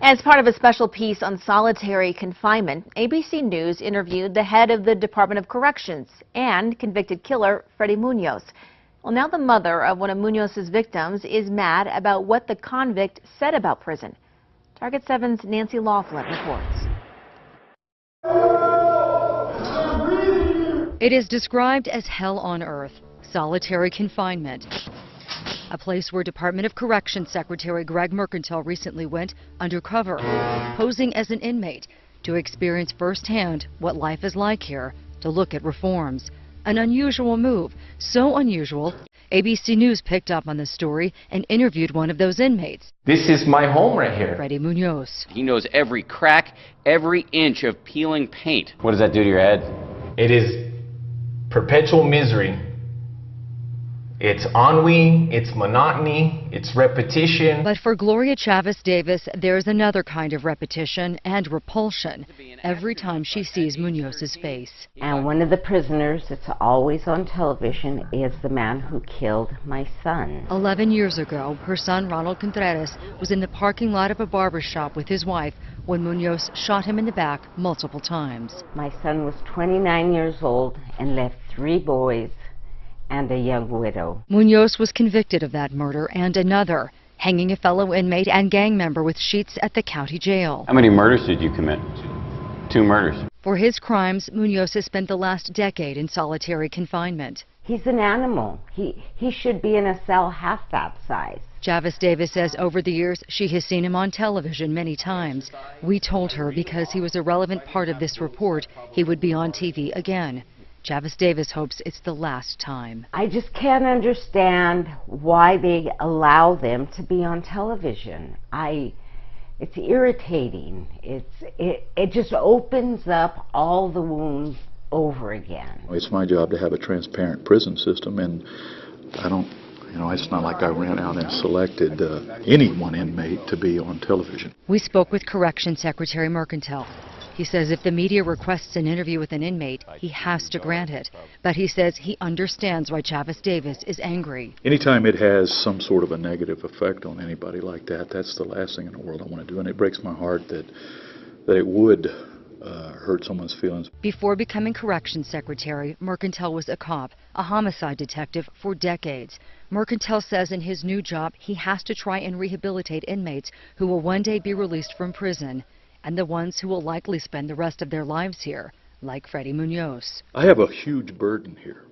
As part of a special piece on solitary confinement, ABC News interviewed the head of the Department of Corrections and convicted killer Freddy Munoz. Well, now the mother of one of Munoz's victims is mad about what the convict said about prison. Target 7's Nancy Laughlin reports. It is described as hell on earth, solitary confinement. A place where Department of Corrections Secretary Greg Mercantile recently went undercover, posing as an inmate to experience firsthand what life is like here, to look at reforms. An unusual move, so unusual, ABC News picked up on the story and interviewed one of those inmates. This is my home right here. Freddy Munoz. He knows every crack, every inch of peeling paint. What does that do to your head? It is perpetual misery. It's ennui, it's monotony, it's repetition. But for Gloria Chavez Davis, there's another kind of repetition and repulsion every time she sees Munoz's face. And one of the prisoners that's always on television is the man who killed my son. 11 years ago, her son Ronald Contreras was in the parking lot of a barber shop with his wife when Munoz shot him in the back multiple times. My son was 29 years old and left 3 boys and a young widow. Munoz was convicted of that murder and another, hanging a fellow inmate and gang member with sheets at the county jail. How many murders did you commit? 2 murders. For his crimes, Munoz has spent the last decade in solitary confinement. He's an animal. He should be in a cell half that size. Chavez Davis says over the years she has seen him on television many times. We told her because he was a relevant part of this report, he would be on TV again. Chavez Davis hopes it's the last time. I just can't understand why they allow them to be on television. It's irritating. It just opens up all the wounds over again. It's my job to have a transparent prison system, and I don't, it's not like I ran out and selected any one inmate to be on television. We spoke with Corrections Secretary Mercantile. He says if the media requests an interview with an inmate, he has to grant it. But he says he understands why Chavez Davis is angry. Anytime it has some sort of a negative effect on anybody like that, that's the last thing in the world I want to do. And it breaks my heart that it would hurt someone's feelings. Before becoming Corrections Secretary, Mercantile was a cop, a homicide detective for decades. Mercantile says in his new job, he has to try and rehabilitate inmates who will one day be released from prison, and the ones who will likely spend the rest of their lives here, like Freddy Munoz. I have a huge burden here,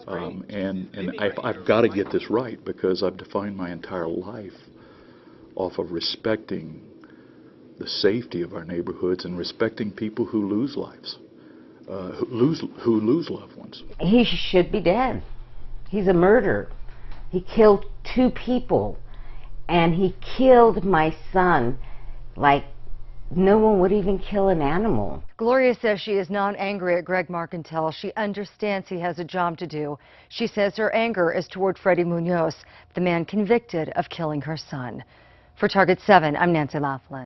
and I've got to get this right because I've defined my entire life off of respecting the safety of our neighborhoods and respecting people who lose lives, who lose loved ones. He should be dead. He's a murderer. He killed 2 people, and he killed my son like no one would even kill an animal. Gloria says she is not angry at Greg Mercantile. She understands he has a job to do. She says her anger is toward Freddy Munoz, the man convicted of killing her son. For Target 7, I'm Nancy Laughlin.